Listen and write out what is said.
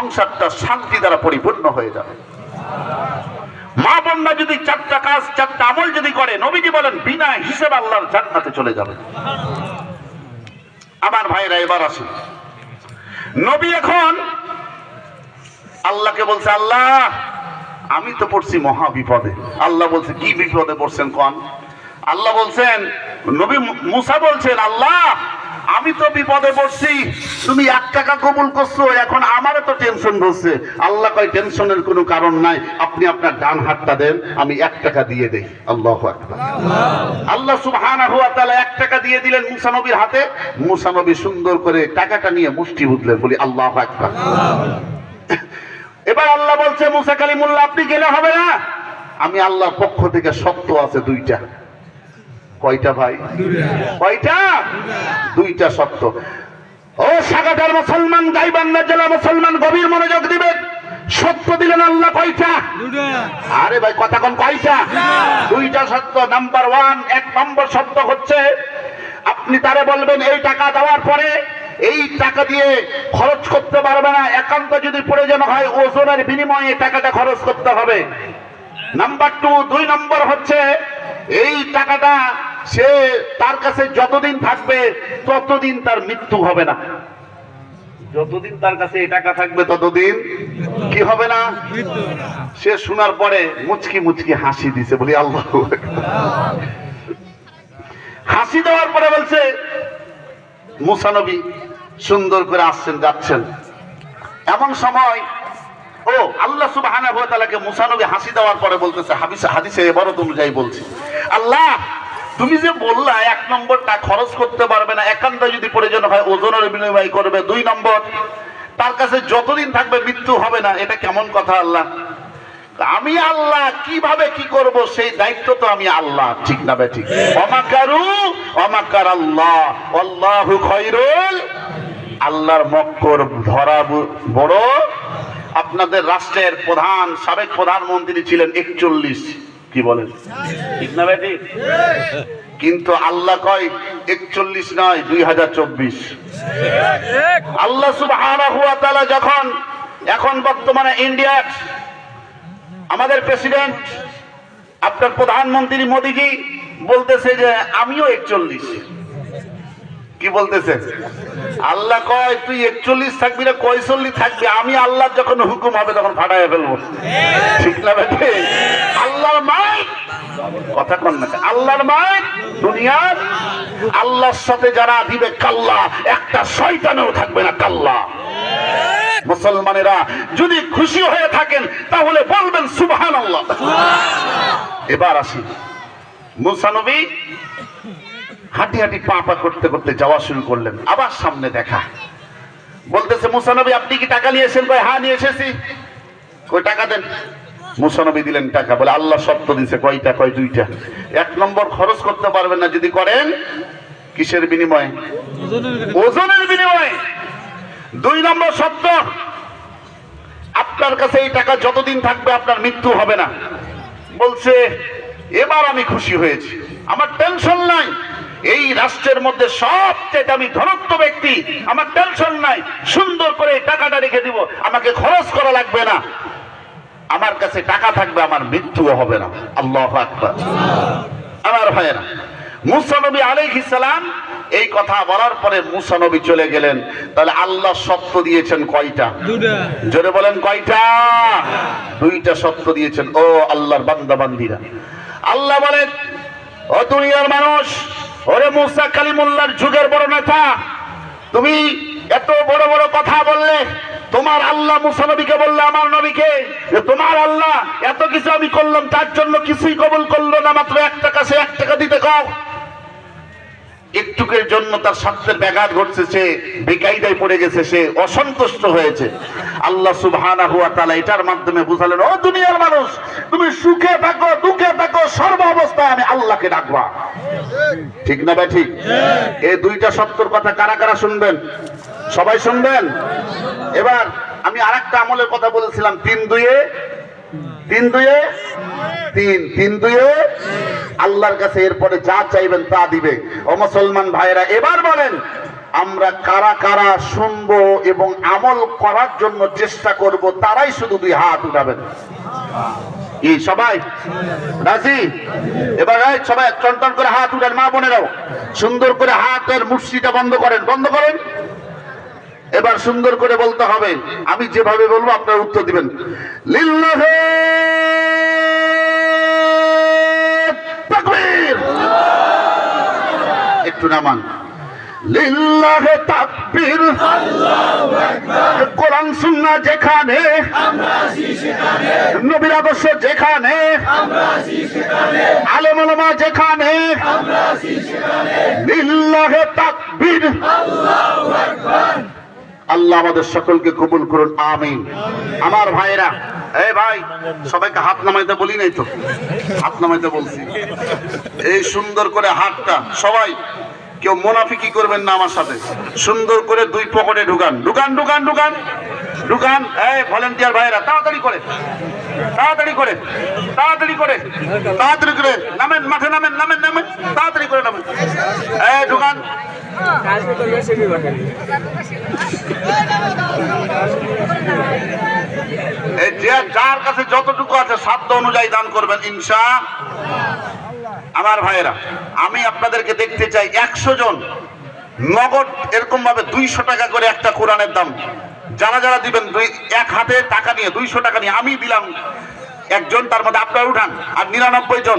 সংসারটা শান্তি দ্বারা পরিপূর্ণ হয়ে যাবে। মা বোনরা যদি চারটা কাজ চারটা আমল যদি করে, নবীজি বলেন বিনা হিসেবে আল্লাহর জান্নাতে চলে যাবে। আমার ভাইরা এবার আসুন, নবী এখন আল্লাহকে বলছে, আল্লাহ আমি তো পড়ছি মহা বিপদে। আল্লাহ বলছে কি বিপদে পড়ছেন কোন? আল্লাহ বলছেন, নবী মুসা বলছেন, আল্লাহ আমি তো বিপদে পড়ছি, তুমি 1 টাকা কবুল করছো, এখন আমারও তো টেনশন হচ্ছে। আল্লাহ কয় টেনশনের কোনো কারণ নাই, আপনি আপনার ডান হাতটা দেন, আমি 1 টাকা দিয়ে দেই। আল্লাহু আকবার। আল্লাহ সুবহানাহু ওয়া তাআলা 1 টাকা দিয়ে দিলেন মুসা নবীর হাতে। মুসা নবী সুন্দর করে টাকাটা নিয়ে মুষ্টি বুঝলেন, বলি আল্লাহু আকবার। এবার আল্লাহ বলছে, মুসা কালিমুল্লাহ আপনি গেলে হবে না, আমি আল্লাহর পক্ষ থেকে শর্ত আছে 2টা। কয়টা ভাই? কয়টা? 2টা শর্ত। ও সাগাটার মুসলমান, গাইবান্ধা জেলা মুসলমান, গভীর মনোযোগ দিবেন। শর্ত দিলেন আল্লাহ কয়টা? আরে ভাই কথা কোন কয়টা? 2টা শর্ত। নাম্বার 1, 1 নম্বর শর্ত হচ্ছে আপনি তারে বলবেন এই টাকা দেওয়ার পরে এই টাকা দিয়ে খরচ করতে পারবে না, একান্ত যদি প্রয়োজন হয় ওজনের বিনিময়ে টাকাটা খরচ করতে হবে। নাম্বার 2 নম্বর হচ্ছে এই টাকাটা সে তার কাছে যতদিন থাকবে ততদিন তার মৃত্যু হবে না। যতদিন তার কাছে এই টাকা থাকবে ততদিন কি হবে না? সে শোনার পরে মুচকি মুচকি হাসি দিছে, বলি আল্লাহু আকবার। হাসি দেওয়ার পরে বলছে, মুসা নবী সুন্দর করে আসছেন যাচ্ছেন, এমন সময় ও আল্লাহ সুবহানাহু ওয়া তাআলাকে মুসা নবী হাসি দেওয়ার পরে বলতেছে, হাদিসে ইবারত অনুযায়ী বলছি, আল্লাহ তুমি যে বললা 1 নম্বরটা খরচ করতে পারবে না, একান্ত যদি প্রয়োজন হয় ওজনের বিনিময় করবে, 2 নম্বর তার কাছে যতদিন থাকবে মৃত্যু হবে না, এটা কেমন কথা আল্লাহ? আমি আল্লাহ কিভাবে কি করব সেই দায়িত্ব তো আমি আল্লাহ, ঠিক না বে ঠিক? ওয়ামাকারু ওয়ামাকার আল্লাহ আল্লাহু খায়রুল। আল্লাহর মক্কর ধরা বড়। আপনাদের রাষ্ট্রের প্রধান, সাবেক প্রধানমন্ত্রী ছিলেন 41, কি বলেন ঠিক না বে ঠিক? কিন্তু আল্লাহ কয় 41 নয়, 2024। আল্লাহ সুবহানাহু ওয়া তাআলা যখন এখন বর্তমানে ইন্ডিয়ার আমাদের প্রেসিডেন্ট আপনার প্রধানমন্ত্রী মোদীজি বলতেছে যে আমিও 41। কি বলতেছে? আল্লাহ কয় তুই 41 থাকবি না 45 থাকবি, আমি আল্লাহর যখন হুকুম হবে তখন ফাটাইয়া ফেলবো, ঠিক না বেটে? আল্লাহর মাইক, কথা কন না, আল্লাহর মাইক দুনিয়ার। আল্লাহর সাথে যারা দিবে কাল্লা, একটা শয়তানও থাকবে না কাল্লা। মুসলমানেরা যদি খুশি হয়ে থাকেন তাহলে বলবেন সুবহানাল্লাহ। এবার আসি, মুসা নবী হাঁটি হাঁটি পা পা করতে করতে যাওয়া শুরু করলেন। আবার সামনে দেখা, বলতেছে মুসা নবী আপনি কি টাকা নিয়ে এসেছেন? হ্যাঁ নিয়ে এসেছি। কই টাকা দেন। মুসা নবী দিলেন টাকা, বলে আল্লাহ শর্ত দিয়েছে। কয়টা? কয় 2টা। 1 নম্বর খরচ করতে পারবেন না, যদি করেন কিসের বিনিময়ে? ওজনের বিনিময়ে। 2 নম্বর শর্ত আপনার কাছে এই টাকা যতদিন থাকবে আপনার মৃত্যু হবে না। বলছে এবার আমি খুশি হয়েছি, আমার টেনশন নাই, এই রাষ্ট্রের মধ্যে সবচেয়ে আমি ধনত্ব ব্যক্তি, আমার টেনশন নাই, সুন্দর করে টাকাটা রেখে দিব, আমাকে খরচ করা লাগবে না, আমার কাছে টাকা থাকবে, আমার মৃত্যুও হবে না। আল্লাহু আকবার। আমার ভাইয়েরা, মুসা নবী আলাইহিস সালাম এই কথা বলার পরে মুসা নবী চলে গেলেন। তাহলে আল্লাহ শর্ত দিয়েছেন কয়টা? 2টা। জোরে বলেন কয়টা? 2টা শর্ত দিয়েছেন। ও আল্লাহর বান্দা বান্দীরা, আল্লাহ বলেন ও দুনিয়ার মানুষ, ওরে মুসা কালিমুল্লাহর যুগের বড় নেতা, তুমি এত বড় বড় কথা বললে, তোমার আল্লাহ মুসা নবীকে বললে আমার নবীকে যে তোমার আল্লাহ এত কিছু আমি করলাম, তার জন্য কিছুই কবুল করলো না, মাত্র 1 টাকা, সে 1 টাকা দিতে কও। একটুকের জন্য তার স্বার্থের ব্যাঘাত ঘটছে, সে বেকায়দায় পড়ে গেছে, সে অসন্তুষ্ট হয়েছে। আল্লাহ সুবহানাহু ওয়া তাআলা এটার মাধ্যমে বুঝালেন, ও দুনিয়ার মানুষ, তুমি সুখে থাকো দুঃখে থাকো, সর্ব অবস্থায় আমি আল্লাহকে ডাকবা, ঠিক না ভাই ঠিক? এই 2টা শর্তের কথা কারা কারা শুনবেন? সবাই শুনবেন। এবার আমি আরেকটা আমলের কথা বলেছিলাম, 3 2 আল্লাহর কাছে এরপরে যা চাইবেন তা দিবে। ও মুসলমান ভাইরা, এবার বলেন আমরা কারা কারা শুনবো এবং আমল করার জন্য চেষ্টা করব, তারাই শুধু দুই হাত উঠাবেন। এই সবাই রাজি? এবার সবাই টনটন করে হাত উঠান, মা বোনেরাও সুন্দর করে হাতের মুষ্টিটা বন্ধ করেন, বন্ধ করেন। এবার সুন্দর করে বলতে হবে, আমি যেভাবে বলবো আপনারা উত্তর দিবেন। লিল্লাহে তাকবীর। একটু নামান। লিল্লাহে তাকবীর। আল্লাহু আকবার। কোরআন সুন্নাহ যেখানে আমরা আছি সেখানে, নবীর আদর্শ যেখানে আমরা আছি সেখানে, আলেম ওলামা যেখানে আমরা আছি সেখানে, লিল্লাহে তাকবীর। আল্লাহু আকবার। আল্লাহ আমাদের সকলকে কবুল করুন, আমিন। আমার ভাইরা, এই ভাই সবাইকে হাত নামাইতে বলি নাই তো, হাত নামাইতে বলছি। এই সুন্দর করে হাতটা সবাই, কেউ মুনাফিকি করবেন না আমার সাথে, সুন্দর করে দুই পকেটে ঢুকান, ঢুকান ঢুকান ঢুকান ঢুকান। এই ভলেন্টিয়ার ভাইরা তাড়াতাড়ি করে, তাড়াতাড়ি করে, তাড়াতাড়ি করে, তাড়াতাড়ি করে নামেন, মাঠে নামেন, নামেন নামেন, তাড়াতাড়ি করে নামেন। এই ঢুকান। এই যার কাছে যতটুকু আছে সাধ্য অনুযায়ী দান করবেন ইনশাআল্লাহ। আমার ভাইয়েরা, আমি আপনাদেরকে দেখতে চাই 100 জন নগদ এরকম ভাবে 200 টাকা করে একটা কোরআনের দাম, যারা যারা দিবেন এক হাতে টাকা নিয়ে 200 টাকা নিয়ে, আমি দিলাম একজন, তার মধ্যে আপনারা উঠান, আর 99 জন